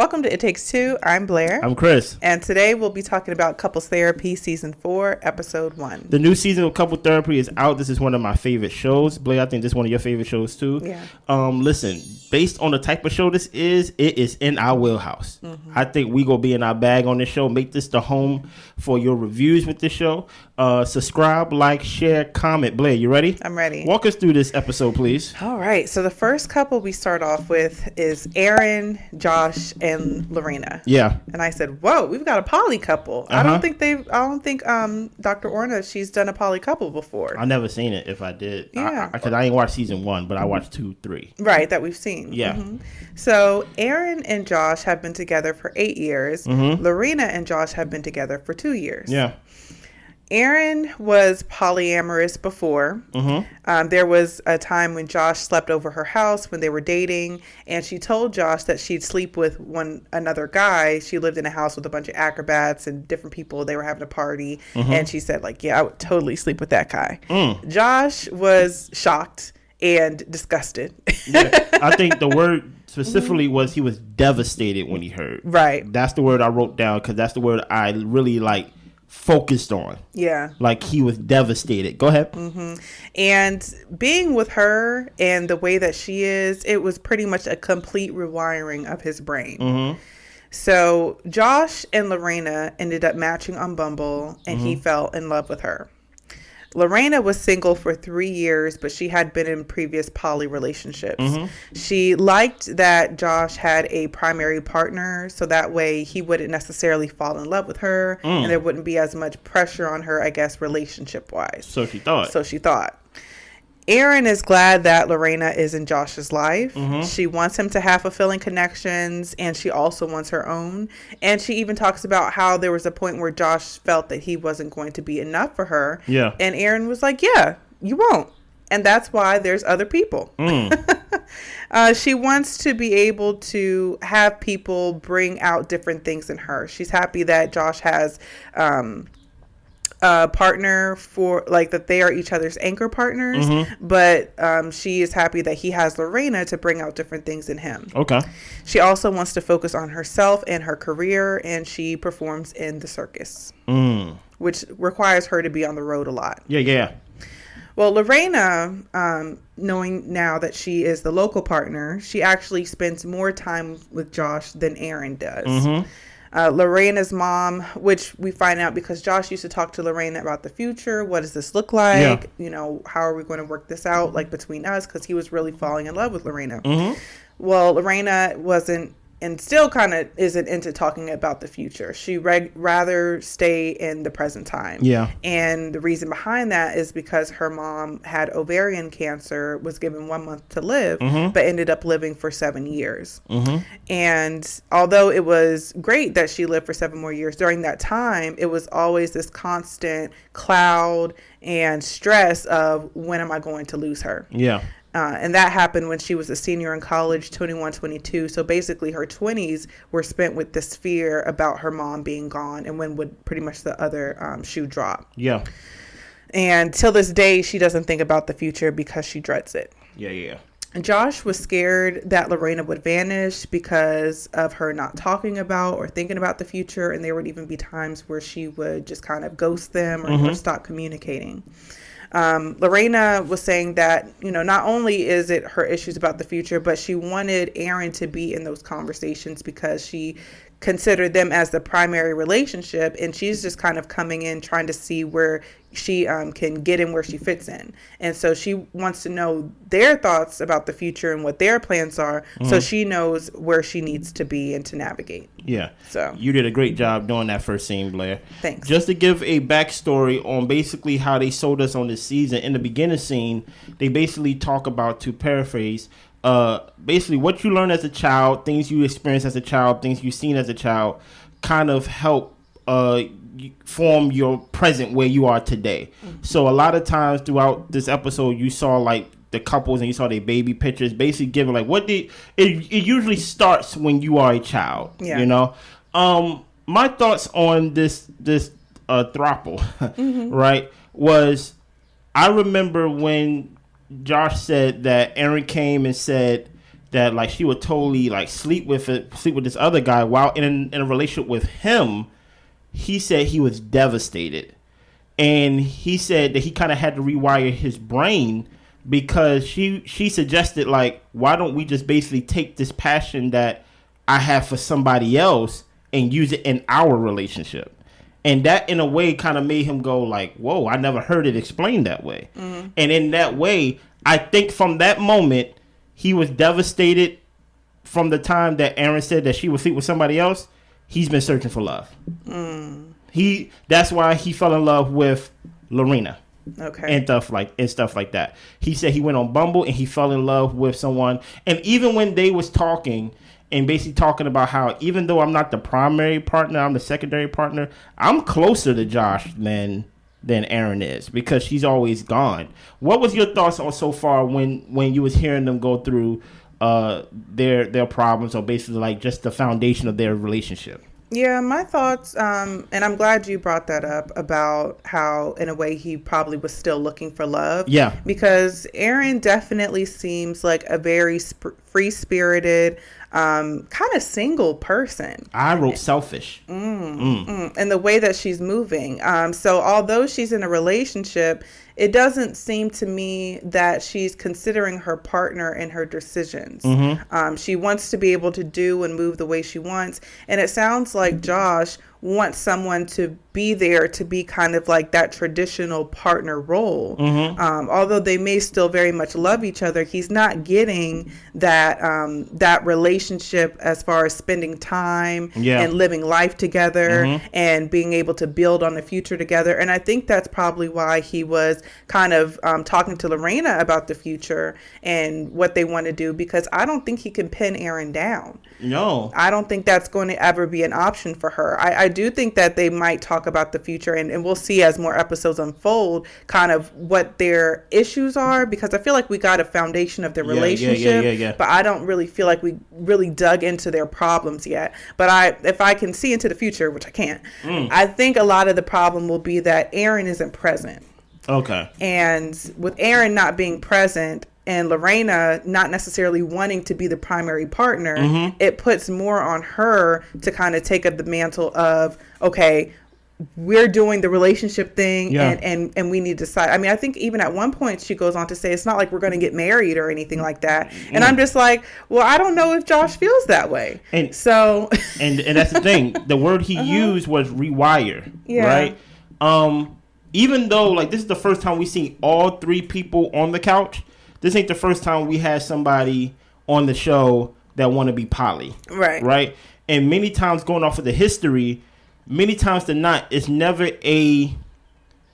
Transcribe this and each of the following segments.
Welcome to It Takes Two. I'm Blair. I'm Chris. And today we'll be talking about Couples Therapy Season 4, Episode 1. The new season of Couple Therapy is out. This is one of my favorite shows. Blair, I think this is one of your favorite shows too. Yeah. Listen, based on the type of show this is, it is in our wheelhouse. Mm-hmm. I think we gonna be in our bag on this show. Make this the home for your reviews with this show. Subscribe, like, share, comment. Blair, you ready? I'm ready. Walk us through this episode, please. All right. So the first couple we start off with is Aaron, Josh, and Lorena. Yeah. And I said, whoa, we've got a poly couple. Uh-huh. I don't think Dr. Orna, she's done a poly couple before. I never seen it if I did. Yeah. Because I ain't watched season 1, but I watched 2, 3. Right, that we've seen. Yeah. Mm-hmm. So Aaron and Josh have been together for 8 years. Mm-hmm. Lorena and Josh have been together for 2 years. Yeah. Aaron was polyamorous before. Mm-hmm. There was a time when Josh slept over her house when they were dating, and she told Josh that she'd sleep with another guy. She lived in a house with a bunch of acrobats and different people. They were having a party, and she said, yeah, I would totally sleep with that guy. Josh was shocked and disgusted. Yeah. I think the word specifically was he was devastated when he heard. Right. That's the word I wrote down because that's the word I really focused on. Yeah. He was devastated. Go ahead. Mm-hmm. And being with her and the way that she is, it was pretty much a complete rewiring of his brain. Mm-hmm. So Josh and Lorena ended up matching on Bumble, and he fell in love with her. Lorena was single for 3 years, but she had been in previous poly relationships. She liked that Josh had a primary partner, so that way he wouldn't necessarily fall in love with her, and there wouldn't be as much pressure on her, I guess, relationship-wise. So she thought. Aaron is glad that Lorena is in Josh's life. She wants him to have fulfilling connections, and she also wants her own. And she even talks about how there was a point where Josh felt that he wasn't going to be enough for her. Yeah. And Aaron was like, yeah, you won't. And that's why there's other people. She wants to be able to have people bring out different things in her. She's happy that Josh has a partner for that they are each other's anchor partners, but she is happy that he has Lorena to bring out different things in him. Okay. She also wants to focus on herself and her career, and she performs in the circus, which requires her to be on the road a lot. Yeah. Well, Lorena, knowing now that she is the local partner, she actually spends more time with Josh than Aaron does. Lorena's mom, which we find out because Josh used to talk to Lorena about the future. What does this look like? Yeah. How are we going to work this out between us? Because he was really falling in love with Lorena. Well, Lorena wasn't and still kind of isn't into talking about the future. She rather stay in the present time. Yeah. And the reason behind that is because her mom had ovarian cancer, was given 1 month to live, but ended up living for 7 years. And although it was great that she lived for 7 more years, during that time, it was always this constant cloud and stress of when am I going to lose her? Yeah. And that happened when she was a senior in college, 21, 22. So basically her 20s were spent with this fear about her mom being gone and when would pretty much the other shoe drop. Yeah. And till this day, she doesn't think about the future because she dreads it. Yeah. And Josh was scared that Lorena would vanish because of her not talking about or thinking about the future. And there would even be times where she would just kind of ghost them or stop communicating. Lorena was saying that, not only is it her issues about the future, but she wanted Aaron to be in those conversations because she considered them as the primary relationship, and she's just kind of coming in trying to see where she can get in, where she fits in. And so she wants to know their thoughts about the future and what their plans are, so she knows where she needs to be and to navigate. Yeah. So you did a great job doing that first scene, Blair. Thanks. Just to give a backstory on basically how they sold us on this season, in the beginning scene, they basically talk about, to paraphrase, basically what you learn as a child, things you experience as a child, things you've seen as a child, kind of help form your present where you are today. So a lot of times throughout this episode, you saw the couples and you saw their baby pictures, basically giving it usually starts when you are a child. Yeah. My thoughts on this throuple, right, was I remember when Josh said that Aaron came and said that like she would totally like sleep with this other guy while in a relationship with him. He said he was devastated, and he said that he kind of had to rewire his brain because she suggested like, why don't we just basically take this passion that I have for somebody else and use it in our relationship. And that, in a way, kind of made him go like, whoa, I never heard it explained that way. Mm-hmm. And in that way, I think from that moment, he was devastated from the time that Aaron said that she would sleep with somebody else. He's been searching for love. Mm. That's why he fell in love with Lorena. Okay. And stuff like that. He said he went on Bumble and he fell in love with someone. And even when they was talking and basically talking about how even though I'm not the primary partner, I'm the secondary partner, I'm closer to Josh than Aaron is because she's always gone. What was your thoughts on so far when you was hearing them go through their problems, or basically like just the foundation of their relationship? Yeah, my thoughts, and I'm glad you brought that up about how, in a way, he probably was still looking for love. Yeah. Because Aaron definitely seems like a very free-spirited, kind of single person. I wrote selfish. And the way that she's moving. So although she's in a relationship, it doesn't seem to me that she's considering her partner in her decisions. Mm-hmm. She wants to be able to do and move the way she wants. And it sounds like Josh wants someone to be there to be kind of like that traditional partner role. Mm-hmm. Although they may still very much love each other, he's not getting that relationship as far as spending time and living life together and being able to build on the future together. And I think that's probably why he was kind of talking to Lorena about the future and what they want to do, because I don't think he can pin Aaron down. No. I don't think that's going to ever be an option for her. I do think that they might talk about the future, and we'll see as more episodes unfold kind of what their issues are, because I feel like we got a foundation of their relationship, but I don't really feel like we really dug into their problems yet. But if I can see into the future, which I can't, I think a lot of the problem will be that Aaron isn't present. Okay. And with Aaron not being present and Lorena not necessarily wanting to be the primary partner, it puts more on her to kind of take up the mantle of, okay, we're doing the relationship thing and we need to decide. I mean, I think even at one point she goes on to say it's not like we're going to get married or anything like that. And I'm just like, well, I don't know if Josh feels that way. And so and that's the thing. The word he used was rewire, right? Even though like this is the first time we've seen all three people on the couch, this ain't the first time we had somebody on the show that want to be poly. Right. Right. And many times, going off of the history, many times than not, it's never a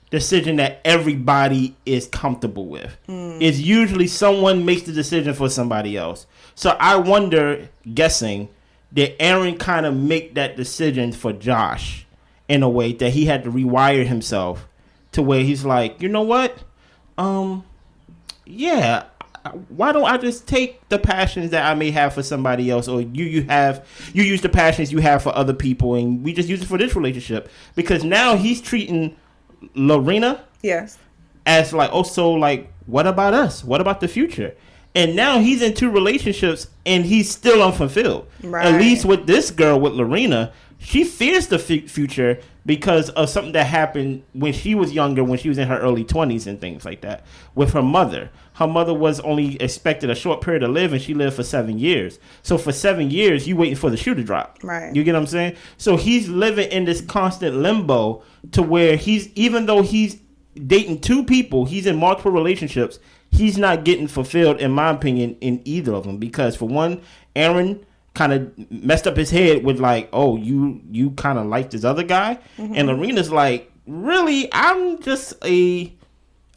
decision that everybody is comfortable with. It's usually someone makes the decision for somebody else. So I wonder, guessing, did Aaron kind of make that decision for Josh in a way that he had to rewire himself to where he's like, you know what? Yeah, why don't I just take the passions that I may have for somebody else, or you use the passions you have for other people, and we just use it for this relationship? Because now he's treating Lorena as like, oh, so like, what about us? What about the future? And now he's in two relationships and he's still unfulfilled. Right. At least with this girl, with Lorena, she fears the future because of something that happened when she was younger, when she was in her early 20s and things like that, with her mother. Her mother was only expected a short period to live, and she lived for 7 years. So for 7 years, you waiting for the shoe to drop. Right. You get what I'm saying? So he's living in this constant limbo to where even though he's dating two people, he's in multiple relationships, he's not getting fulfilled, in my opinion, in either of them. Because for one, Aaron kind of messed up his head with like, oh, you kind of like this other guy. And Lorena's like, really, I'm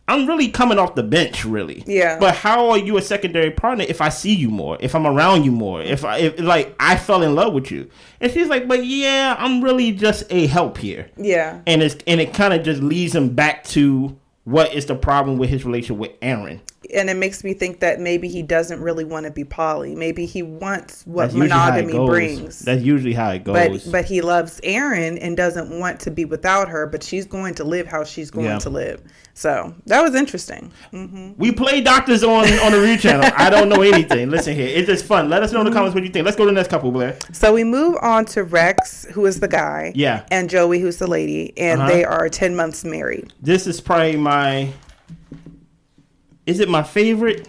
really coming off the bench, really. Yeah. But how are you a secondary partner if I see you more, if I'm around you more, if I fell in love with you? And she's like, but yeah, I'm really just a help here. And it kind of just leads him back to what is the problem with his relationship with Aaron. And it makes me think that maybe he doesn't really want to be poly. Maybe he wants what monogamy brings. That's usually how it goes. But he loves Erin and doesn't want to be without her, but she's going to live how she's going to live. So that was interesting. Mm-hmm. We play doctors on the Review channel. I don't know anything. Listen here. It's just fun. Let us know in the comments what you think. Let's go to the next couple, Blair. So we move on to Rex, who is the guy. Yeah. And Joey, who's the lady. And they are 10 months married. This is probably is it my favorite?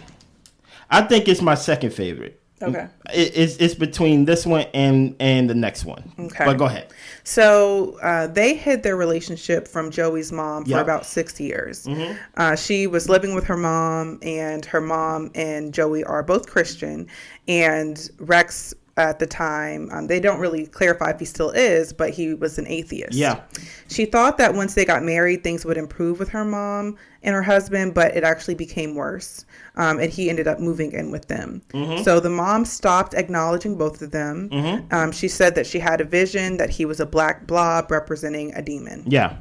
I think it's my second favorite. Okay. It's between this one and the next one. Okay. But go ahead. So they hid their relationship from Joey's mom for about 6 years. Mm-hmm. She was living with her mom and Joey are both Christian. And Rex, at the time, they don't really clarify if he still is, but he was an atheist. Yeah. She thought that once they got married, things would improve with her mom and her husband, but it actually became worse. And he ended up moving in with them. Mm-hmm. So the mom stopped acknowledging both of them. Mm-hmm. She said that she had a vision that he was a black blob representing a demon. Yeah.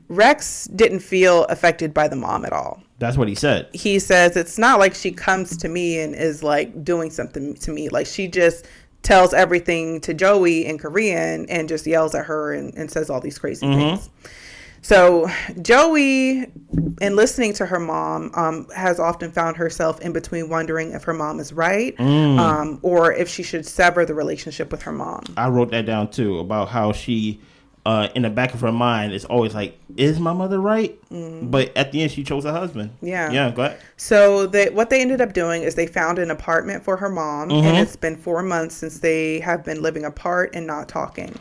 Rex didn't feel affected by the mom at all. That's what he said. He says, it's not like she comes to me and is like doing something to me. Like she just tells everything to Joey in Korean and just yells at her and says all these crazy things. So Joey, in listening to her mom, has often found herself in between wondering if her mom is right or if she should sever the relationship with her mom. I wrote that down too, about how she, in the back of her mind, is always like, is my mother right? But at the end, she chose her husband. Yeah, go ahead. So what they ended up doing is they found an apartment for her mom, and it's been 4 months since they have been living apart and not talking.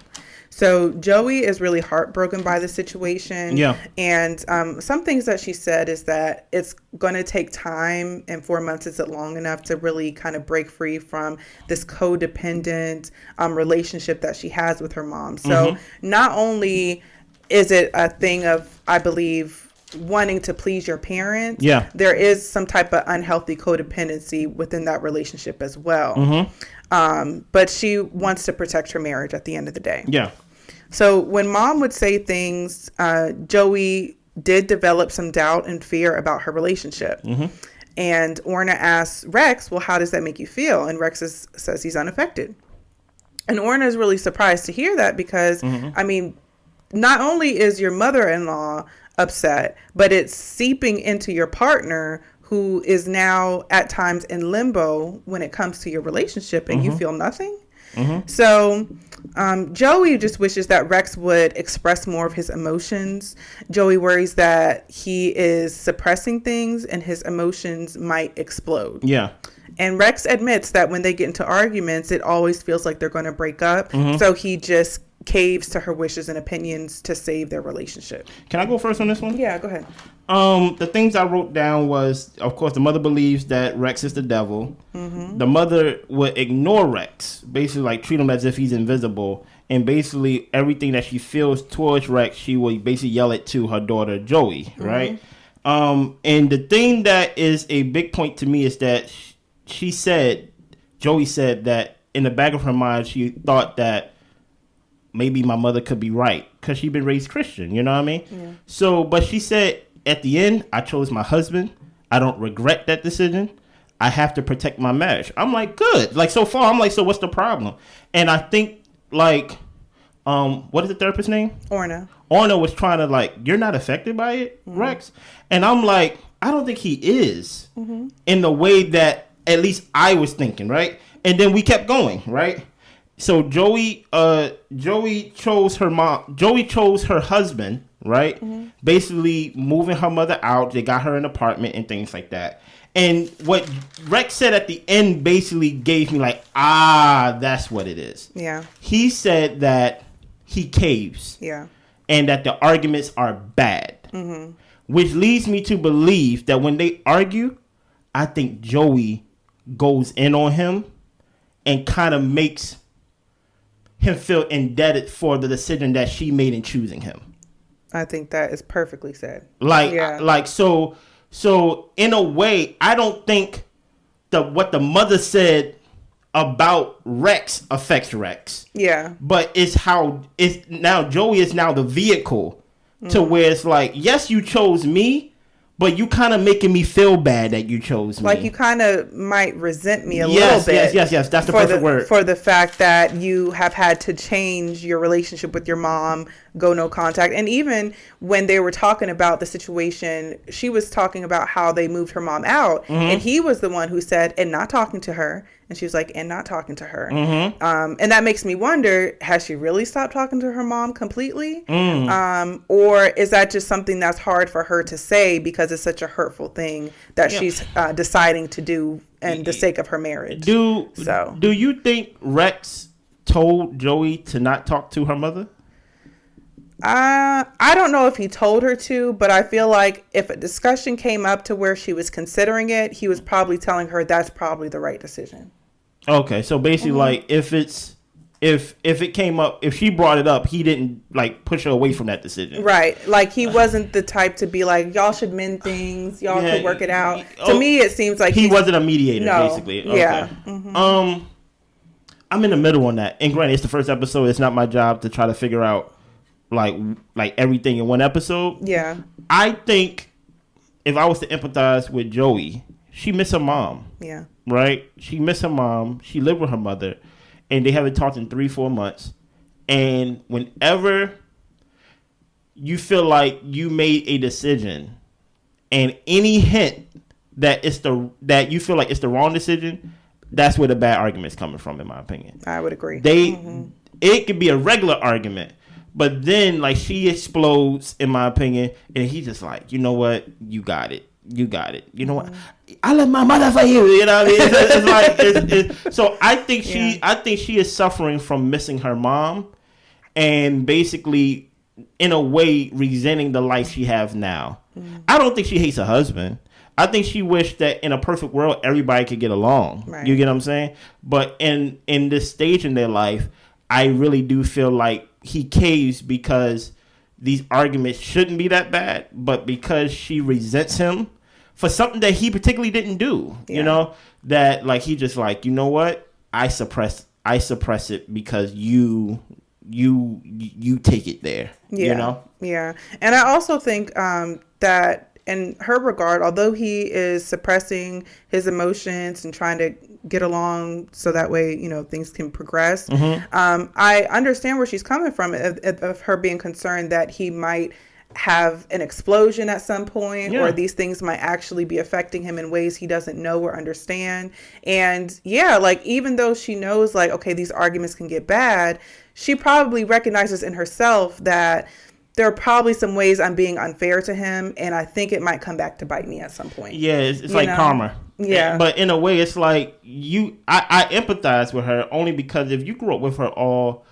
So Joey is really heartbroken by the situation. Yeah. And some things that she said is that it's going to take time, and 4 months isn't long enough to really kind of break free from this codependent relationship that she has with her mom. So not only is it a thing of, I believe, wanting to please your parents, there is some type of unhealthy codependency within that relationship as well. But she wants to protect her marriage at the end of the day. Yeah. So when mom would say things, Joey did develop some doubt and fear about her relationship. And Orna asks Rex, well, how does that make you feel? And Rex says he's unaffected. And Orna is really surprised to hear that because, I mean, not only is your mother-in-law upset, but it's seeping into your partner, who is now at times in limbo when it comes to your relationship, and you feel nothing. So Joey just wishes that Rex would express more of his emotions. Joey worries that he is suppressing things and his emotions might explode. Yeah. And Rex admits that when they get into arguments, it always feels like they're going to break up. So he just caves to her wishes and opinions to save their relationship. Can I go first on this one? Yeah, go ahead. The things I wrote down was, of course, the mother believes that Rex is the devil. The mother would ignore Rex, basically like treat him as if he's invisible. And basically everything that she feels towards Rex, she would basically yell it to her daughter, Joey, right? And the thing that is a big point to me is that Joey said that in the back of her mind, she thought that maybe my mother could be right because she'd been raised Christian, you know what I mean? Yeah. So, but she said, at the end, I chose my husband. I don't regret that decision. I have to protect my marriage. I'm like, good. Like, so far, I'm like, so what's the problem? And I think, like, what is the therapist's name? Orna. Orna was trying to, like, you're not affected by it, Rex? And I'm like, I don't think he is in the way that at least I was thinking, right? And then we kept going, right? So Joey chose her mom. Joey chose her husband, right? Basically moving her mother out. They got her an apartment and things like that. And what Rex said at the end basically gave me like, that's what it is. Yeah. He said that he caves. Yeah. And that the arguments are bad. Which leads me to believe that when they argue, I think Joey goes in on him and kind of makes him feel indebted for the decision that she made in choosing him. I think that is perfectly said. So in a way, I don't think what the mother said about Rex affects Rex. Yeah. But it's how it's now Joey is now the vehicle to where it's like, yes, you chose me, but you kind of making me feel bad that you chose me. Like you kind of might resent me a little bit. Yes. That's the perfect word. For the fact that you have had to change your relationship with your mom, go no contact. And even when they were talking about the situation, she was talking about how they moved her mom out. And he was the one who said, and not talking to her. And she was like, and not talking to her. And that makes me wonder, has she really stopped talking to her mom completely? Or is that just something that's hard for her to say because it's such a hurtful thing that she's deciding to do in the sake of her marriage? Do you think Rex told Joey to not talk to her mother? I don't know if he told her to, but I feel like if a discussion came up to where she was considering it, he was probably telling her that's probably the right decision. Okay, so basically, like if it came up, if she brought it up, he didn't like push her away from that decision. Right, like he wasn't the type to be like, y'all should mend things, y'all could work it out. To me, it seems like he wasn't a mediator, basically. Okay. Yeah. I'm in the middle on that, and granted, it's the first episode. It's not my job to try to figure out like everything in one episode. Yeah. I think if I was to empathize with Joey, she missed her mom. Yeah. Right? She missed her mom. She lived with her mother. And they haven't talked in 3-4 months. And whenever you feel like you made a decision and any hint that that you feel like it's the wrong decision, that's where the bad argument's coming from, in my opinion. I would agree. It could be a regular argument. But then, like, she explodes, in my opinion, and he's just like, you know what? You got it. You got it. You know what? I left my mother for you. You know what I mean? It's like, so I think she is suffering from missing her mom, and basically, in a way, resenting the life she has now. I don't think she hates her husband. I think she wished that in a perfect world, everybody could get along. Right. You get what I'm saying? But in this stage in their life, I really do feel like he caves because these arguments shouldn't be that bad, but because she resents him for something that he particularly didn't do, you know, that like he just like, you know what, I suppress it because you take it there, you know? Yeah. And I also think that in her regard, although he is suppressing his emotions and trying to get along so that way, you know, things can progress. I understand where she's coming from of her being concerned that he might have an explosion at some point, or these things might actually be affecting him in ways he doesn't know or understand. And like, even though she knows like, okay, these arguments can get bad, she probably recognizes in herself that there are probably some ways I'm being unfair to him, and I think it might come back to bite me at some point. Yeah, it's like karma. Yeah. But in a way, it's like I empathize with her only because if you grew up with her all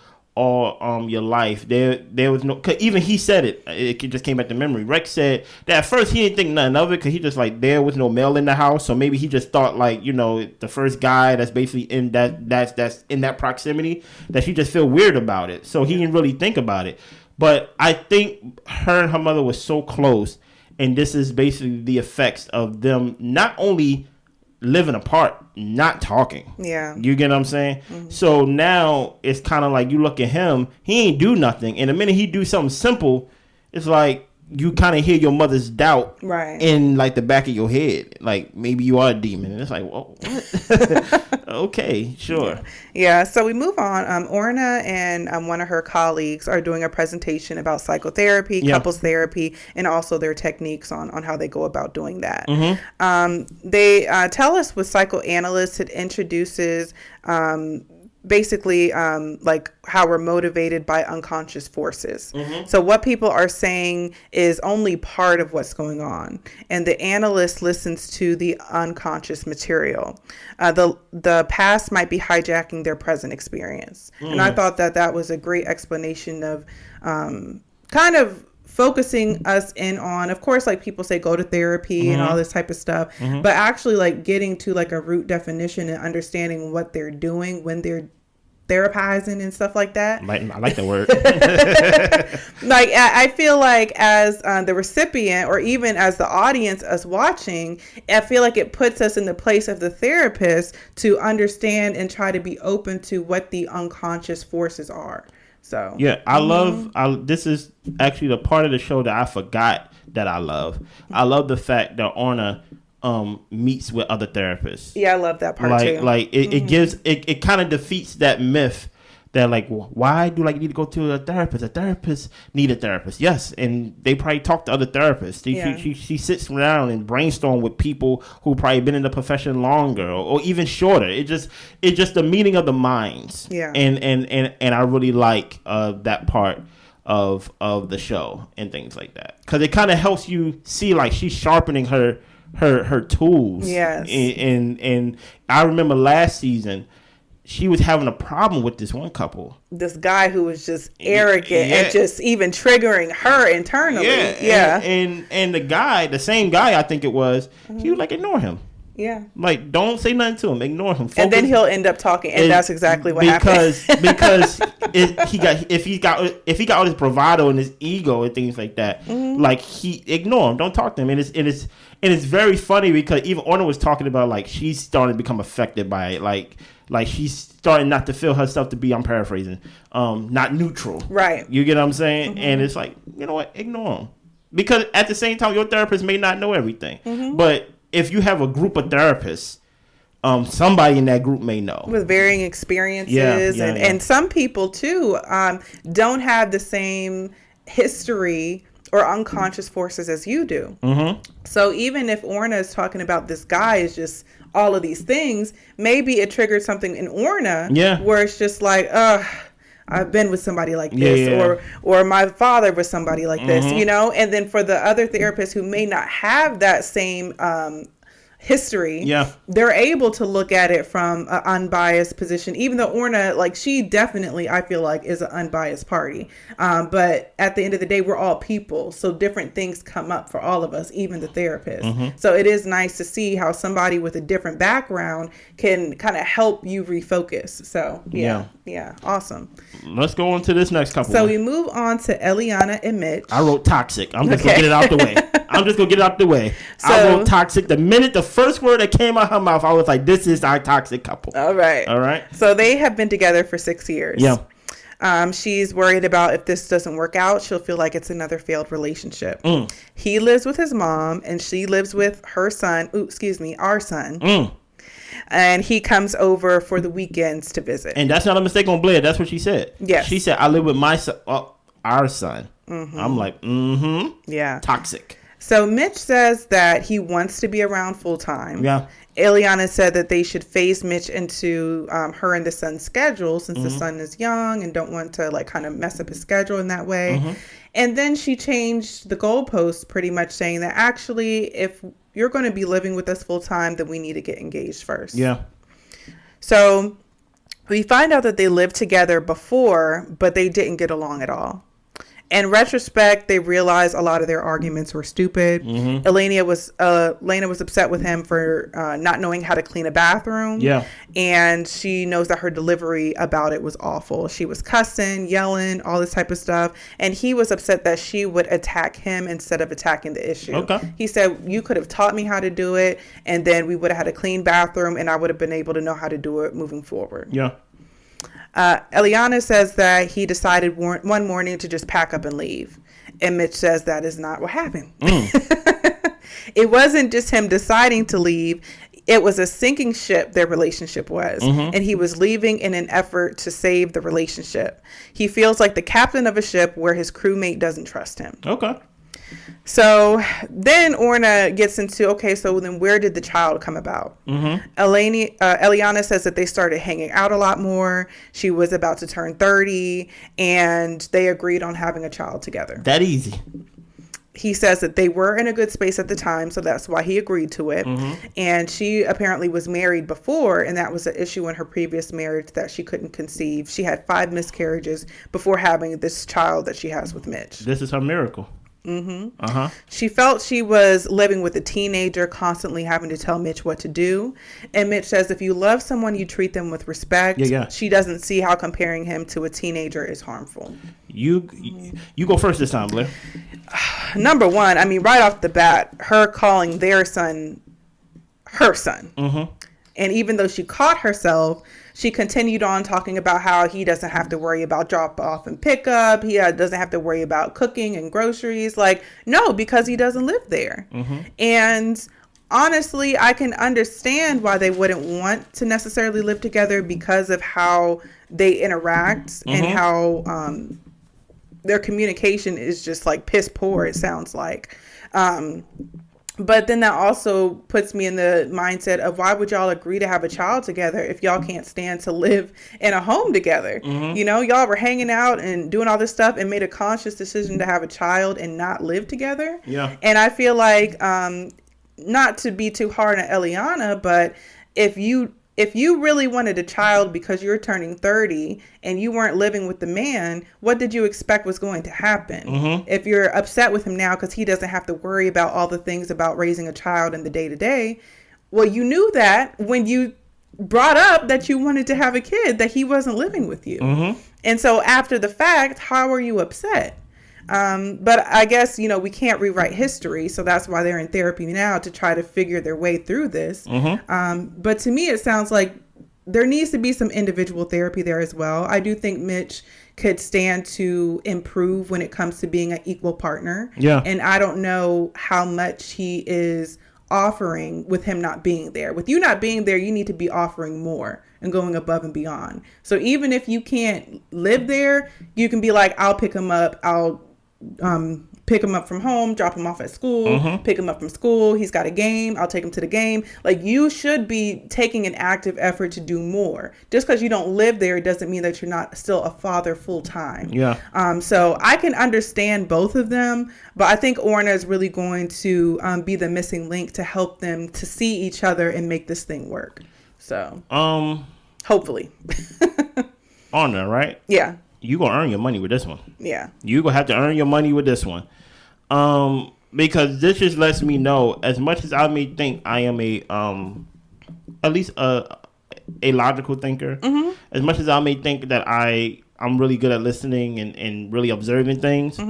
your life, there was no, cause even he said it just came back to memory. Rex said that at first he didn't think nothing of it because he just like, there was no male in the house, so maybe he just thought like, you know, the first guy that's basically in that's in that proximity, that she just feel weird about it, so he didn't really think about it. But I think her and her mother was so close, and this is basically the effects of them not only living apart, not talking. Yeah. You get what I'm saying? So now it's kind of like you look at him, he ain't do nothing. And the minute he do something simple, it's like you kind of hear your mother's doubt in like the back of your head. Like, maybe you are a demon. And it's like, whoa, what? Okay, sure. Yeah. So we move on. Orna and one of her colleagues are doing a presentation about psychotherapy, couples therapy, and also their techniques on how they go about doing that. They tell us with psychoanalysts, it introduces basically like how we're motivated by unconscious forces. So what people are saying is only part of what's going on, and the analyst listens to the unconscious material. The past might be hijacking their present experience. And I thought that was a great explanation of kind of focusing us in on, of course, like people say, go to therapy and all this type of stuff, but actually like getting to like a root definition and understanding what they're doing when they're therapizing and stuff like that. I like the word. Like, I feel like as the recipient, or even as the audience, us watching, I feel like it puts us in the place of the therapist to understand and try to be open to what the unconscious forces are. So yeah, I love. This is actually the part of the show that I forgot that I love. I love the fact that Orna meets with other therapists. Yeah, I love that part too. Like it gives it kind of defeats that myth that like, why do you need to go to a therapist? A therapist need a therapist. Yes, and they probably talk to other therapists. She sits around and brainstorm with people who probably been in the profession longer or even shorter. It's just the meeting of the minds. Yeah, and I really like that part of the show and things like that, because it kind of helps you see like she's sharpening her tools. Yes, and I remember last season, she was having a problem with this one couple. This guy who was just arrogant and just even triggering her internally. Yeah. And the same guy, I think it was, he was like, ignore him. Yeah. Like, don't say nothing to him. Ignore him. Focus. And then he'll end up talking, and that's exactly what happened. Because if he got all this bravado and his ego and things like that, like, he ignore him. Don't talk to him. And it's very funny because even Orna was talking about like she's starting to become affected by it. Like she's starting not to feel herself to be, I'm paraphrasing, not neutral. Right. You get what I'm saying? And it's like, you know what? Ignore him. Because at the same time, your therapist may not know everything. But if you have a group of therapists, somebody in that group may know. With varying experiences. And some people, too, don't have the same history or unconscious forces as you do. So even if Orna is talking about this guy is just all of these things, maybe it triggered something in Orna where it's just like, I've been with somebody like this, or my father was somebody like this, and then for the other therapists who may not have that same history, they're able to look at it from an unbiased position, even though Orna, like, she definitely, I feel like, is an unbiased party, but at the end of the day, we're all people, so different things come up for all of us, even the therapist. So it is nice to see how somebody with a different background can kind of help you refocus. So yeah, awesome. Let's go on to this next couple. So we move on to Eliana and Mitch. I wrote toxic. I'm just gonna get it out the way. So, I wrote toxic. The minute the first word that came out of her mouth, I was like, this is our toxic couple. All right. So they have been together for 6 years. Yeah. She's worried about if this doesn't work out, she'll feel like it's another failed relationship. He lives with his mom, and she lives with her son. Our son. And he comes over for the weekends to visit. And that's not a mistake on Blair. That's what she said. Yes. She said, I live with my son, our son. I'm like, yeah. Toxic. So Mitch says that he wants to be around full time. Yeah. Eliana said that they should phase Mitch into her and the son's schedule, since the son is young and don't want to like kind of mess up his schedule in that way. And then she changed the goalposts, pretty much saying that actually, if you're going to be living with us full time, then we need to get engaged first. Yeah. So we find out that they lived together before, but they didn't get along at all. In retrospect, they realized a lot of their arguments were stupid. Elena was upset with him for not knowing how to clean a bathroom. Yeah. And she knows that her delivery about it was awful. She was cussing, yelling, all this type of stuff. And he was upset that she would attack him instead of attacking the issue. Okay. He said, you could have taught me how to do it, and then we would have had a clean bathroom, and I would have been able to know how to do it moving forward. Yeah. Eliana says that he decided one morning to just pack up and leave. And Mitch says that is not what happened. It wasn't just him deciding to leave. It was a sinking ship, their relationship was. And he was leaving in an effort to save the relationship. He feels like the captain of a ship where his crewmate doesn't trust him. Okay. So then Orna gets into, okay, so then where did the child come about? Eliana says that they started hanging out a lot more. She was about to turn 30, and they agreed on having a child together. That easy. He says that they were in a good space at the time, so that's why he agreed to it. And she apparently was married before, and that was an issue in her previous marriage that she couldn't conceive. She had 5 miscarriages before having this child that she has with Mitch. This is her miracle. She felt she was living with a teenager, constantly having to tell Mitch what to do. And Mitch says if you love someone, you treat them with respect. She doesn't see how comparing him to a teenager is harmful. You go first this time, Blair. Number one, I mean, right off the bat, her calling their son her son. And even though she caught herself, she continued on talking about how he doesn't have to worry about drop off and pick up. He doesn't have to worry about cooking and groceries. Like, no, because he doesn't live there. And honestly, I can understand why they wouldn't want to necessarily live together because of how they interact and how their communication is just like piss poor, it sounds like. But then that also puts me in the mindset of why would y'all agree to have a child together if y'all can't stand to live in a home together? You know, y'all were hanging out and doing all this stuff and made a conscious decision to have a child and not live together. Yeah. And I feel like, not to be too hard on Eliana, but if you really wanted a child because you're turning 30 and you weren't living with the man, what did you expect was going to happen? If you're upset with him now because he doesn't have to worry about all the things about raising a child in the day-to-day, well, you knew that when you brought up that you wanted to have a kid, that he wasn't living with you. And so after the fact, how are you upset? But I guess, you know, we can't rewrite history. So that's why they're in therapy now, to try to figure their way through this. But to me, it sounds like there needs to be some individual therapy there as well. I do think Mitch could stand to improve when it comes to being an equal partner. Yeah. And I don't know how much he is offering with him not being there. With you not being there, you need to be offering more and going above and beyond. So even if you can't live there, you can be like, I'll pick him up. I'll pick him up from home, drop him off at school, pick him up from school. He's got a game. I'll take him to the game. Like, you should be taking an active effort to do more. Just because you don't live there doesn't mean that you're not still a father full time. Yeah. So I can understand both of them, but I think Orna is really going to be the missing link to help them to see each other and make this thing work. So hopefully. Orna, right? Yeah. You gonna earn your money with this one. Yeah. You gonna have to earn your money with this one. Because this just lets me know, as much as I may think I am at least a logical thinker, as much as I may think that I'm really good at listening and really observing things,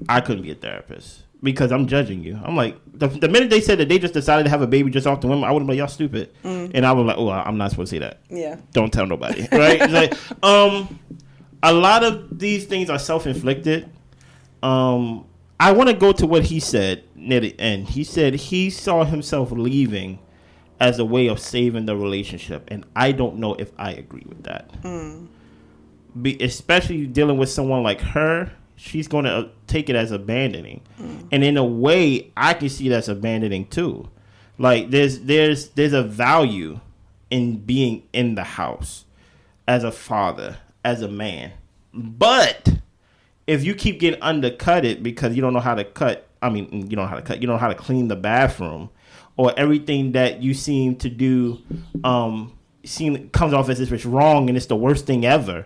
I couldn't be a therapist because I'm judging you. I'm like, the minute they said that they just decided to have a baby just off the whim, I would have been like, y'all stupid. And I was like, oh, I'm not supposed to say that. Yeah. Don't tell nobody. Right? It's like, a lot of these things are self-inflicted. I want to go to what he said near the end. He said he saw himself leaving as a way of saving the relationship. And I don't know if I agree with that. Especially dealing with someone like her, she's going to take it as abandoning. And in a way, I can see that's abandoning too. Like, there's a value in being in the house as a father, as a man. But if you keep getting undercutted because you don't know how to you don't know how to clean the bathroom, or everything that you seem to do comes off as if it's wrong and it's the worst thing ever,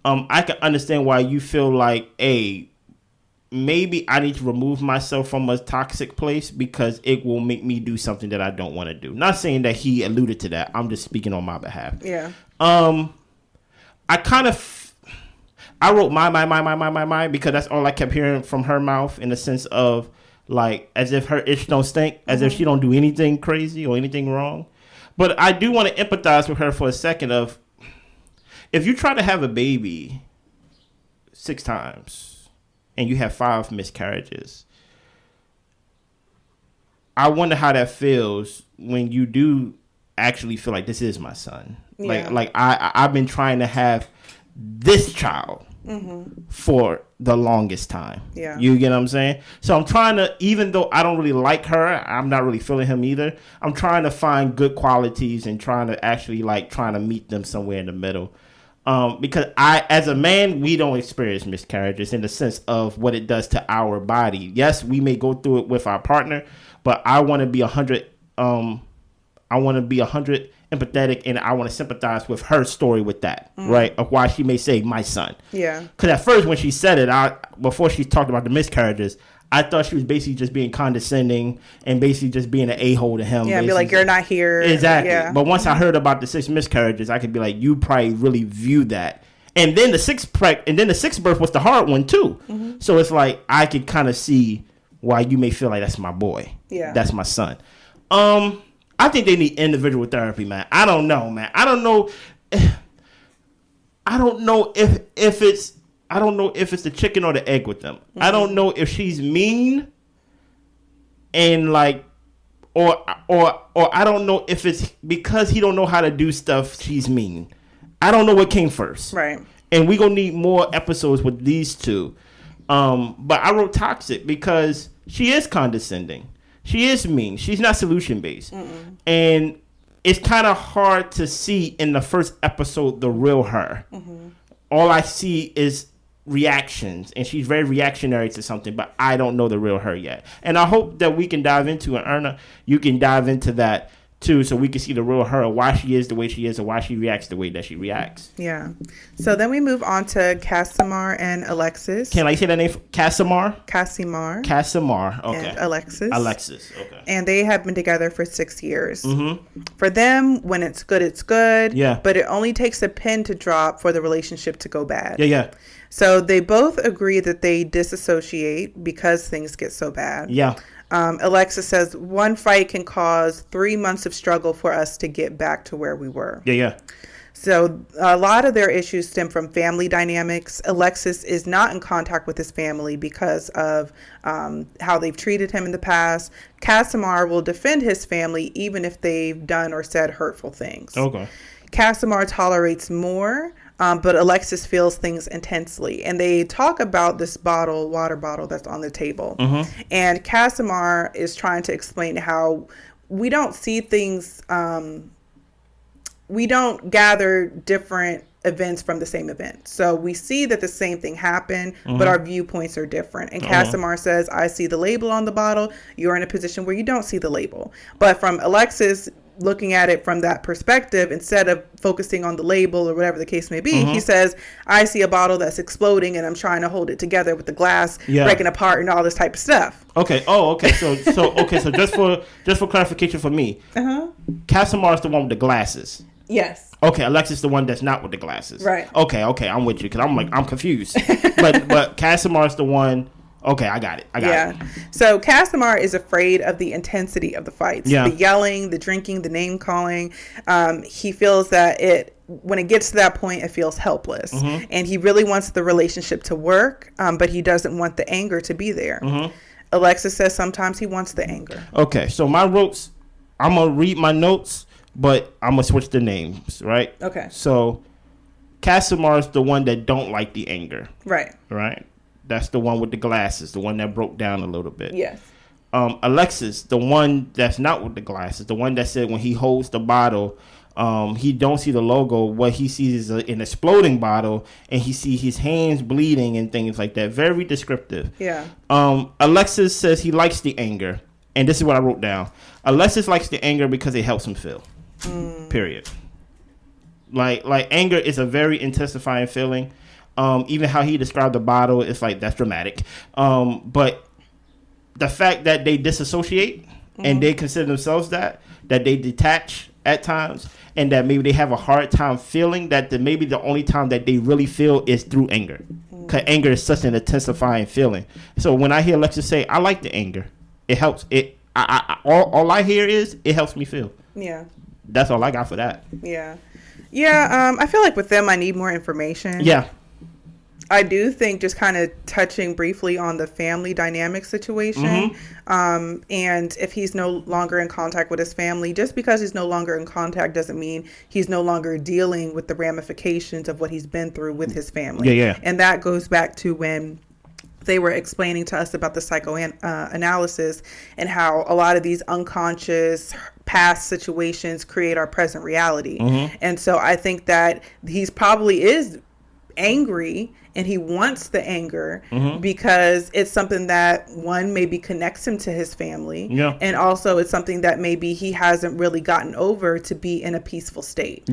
I can understand why you feel like, maybe I need to remove myself from a toxic place because it will make me do something that I don't want to do. Not saying that he alluded to that. I'm just speaking on my behalf. Yeah. I wrote my because that's all I kept hearing from her mouth, in the sense of, like, as if her itch don't stink, as if she don't do anything crazy or anything wrong. But I do want to empathize with her for a second of, if you try to have a baby 6 times and you have 5 miscarriages, I wonder how that feels when you do actually feel like this is my son. Yeah. Like I've been trying to have this child for the longest time. Yeah. You get what I'm saying? So I'm trying to, even though I don't really like her, I'm not really feeling him either, I'm trying to find good qualities and trying to meet them somewhere in the middle. Because as a man, we don't experience miscarriages in the sense of what it does to our body. Yes, we may go through it with our partner, but I want to be 100 empathetic, and I want to sympathize with her story with that, right? Of why she may say my son. Yeah. Because at first when she said it, before she talked about the miscarriages, I thought she was basically just being condescending and basically just being an a-hole to him. Yeah, be like, you're not here. Exactly. Yeah. But once I heard about the 6 miscarriages, I could be like, you probably really view that. And then the sixth birth was the hard one too. So it's like, I could kind of see why you may feel like that's my boy. Yeah. That's my son. I think they need individual therapy, man. I don't know, man. I don't know if it's the chicken or the egg with them. I don't know if she's mean and like or I don't know if it's because he don't know how to do stuff she's mean. I don't know what came first. Right. And we gonna need more episodes with these two. But I wrote toxic because she is condescending. She is mean. She's not solution based. And it's kind of hard to see in the first episode the real her. All I see is reactions, and she's very reactionary to something, but I don't know the real her yet. And I hope that we can dive into it. Erna, you can dive into that too, so we can see the real her, why she is the way she is, and why she reacts the way that she reacts. Yeah. So then we move on to Casimar and Alexis. Can I say that name? Casimar? Casimar. Casimar. Okay. And Alexis. Alexis. Okay. And they have been together for 6 years. For them, when it's good, it's good. Yeah. But it only takes a pin to drop for the relationship to go bad. Yeah. So they both agree that they disassociate because things get so bad. Yeah. Alexis says one fight can cause 3 months of struggle for us to get back to where we were. Yeah. So a lot of their issues stem from family dynamics. Alexis is not in contact with his family because of how they've treated him in the past. Casimar will defend his family even if they've done or said hurtful things. Okay. Casimar tolerates more, but Alexis feels things intensely. And they talk about this water bottle that's on the table. And Casimar is trying to explain how we don't see things, we don't gather different events from the same event. So we see that the same thing happened, but our viewpoints are different. And Casimar says, I see the label on the bottle. You're in a position where you don't see the label. But from Alexis looking at it from that perspective, instead of focusing on the label or whatever the case may be, he says, I see a bottle that's exploding and I'm trying to hold it together with the glass breaking apart and all this type of stuff. Okay. Oh, okay. So just for clarification for me, Casimar is the one with the glasses. Yes. Okay, Alexis the one that's not with the glasses. Right. Okay, I'm with you because I'm confused. but Casimar is the one. Okay, I got it. Yeah. So Casimar is afraid of the intensity of the fights, the yelling, the drinking, the name calling. He feels that when it gets to that point, it feels helpless, and he really wants the relationship to work, but he doesn't want the anger to be there. Alexis says sometimes he wants the anger. Okay, so my notes, I'm gonna read my notes, but I'm gonna switch the names, right? Okay. So Casimar is the one that don't like the anger. Right. Right. That's the one with the glasses, the one that broke down a little bit. Yes. Alexis, the one that's not with the glasses, the one that said when he holds the bottle, he don't see the logo. What he sees is an exploding bottle, and he sees his hands bleeding and things like that. Very descriptive. Yeah. Alexis says he likes the anger, and this is what I wrote down. Alexis likes the anger because it helps him feel. Period. Like anger is a very intensifying feeling. Even how he described the bottle, it's like that's dramatic. But the fact that they disassociate and they consider themselves that they detach at times, and that maybe they have a hard time feeling that maybe the only time that they really feel is through anger. Because anger is such an intensifying feeling. So when I hear Alexis say, I like the anger, it helps. All I hear is it helps me feel. Yeah. That's all I got for that. Yeah. Yeah. I feel like with them, I need more information. Yeah. I do think just kind of touching briefly on the family dynamic situation. And if he's no longer in contact with his family, just because he's no longer in contact doesn't mean he's no longer dealing with the ramifications of what he's been through with his family. Yeah. And that goes back to when they were explaining to us about the psychoanalysis and how a lot of these unconscious past situations create our present reality. And so I think that he's probably is angry and he wants the anger because it's something that one maybe connects him to his family, and also it's something that maybe he hasn't really gotten over to be in a peaceful state.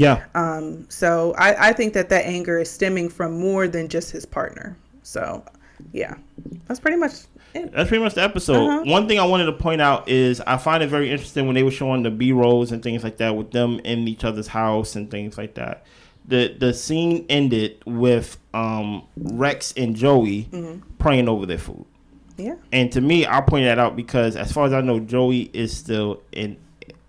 So I think that anger is stemming from more than just his partner. So yeah, that's pretty much it. That's pretty much the episode. One thing I wanted to point out is I find it very interesting when they were showing the B-rolls and things like that with them in each other's house and things like that. The scene ended with Rex and Joey praying over their food. Yeah. And to me, I'll point that out because as far as I know, Joey is still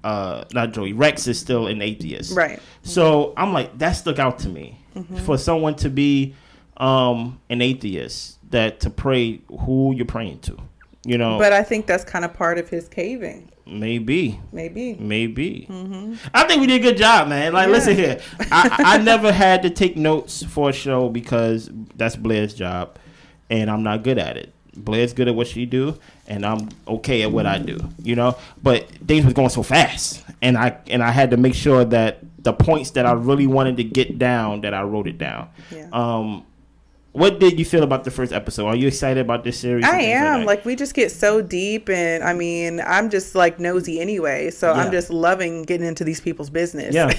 not Joey, Rex is still an atheist. Right. So I'm like, that stuck out to me. For someone to be an atheist, that to pray who you're praying to, you know. But I think that's kind of part of his caving. Maybe. Mm-hmm. I think we did a good job, man. Like, listen here. I never had to take notes for a show because that's Blair's job, and I'm not good at it. Blair's good at what she do, and I'm okay at what I do, you know. But things was going so fast, and I had to make sure that the points that I really wanted to get down, that I wrote it down. Yeah. What did you feel about the first episode? Are you excited about this series? I am. Like, we just get so deep, and I mean, I'm just like nosy anyway, so I'm just loving getting into these people's business. Yeah.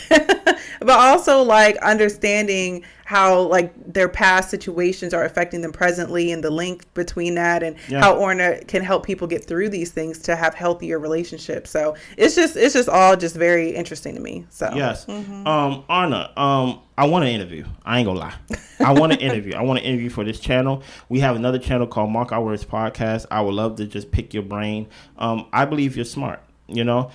But also like understanding how like their past situations are affecting them presently, and the link between that, and how Orna can help people get through these things to have healthier relationships. So it's just all just very interesting to me. So yes. Orna, I want to interview. I ain't gonna lie. I want to interview. I want to interview for this channel. We have another channel called Mark Our Words Podcast. I would love to just pick your brain. I believe you're smart, you know.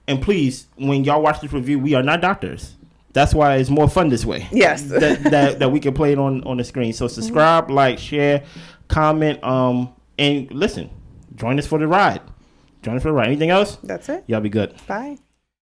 And please, when y'all watch this review, we are not doctors. That's why it's more fun this way. Yes. that we can play it on the screen. So subscribe, like, share, comment, and listen. Join us for the ride. Anything else? That's it. Y'all be good. Bye.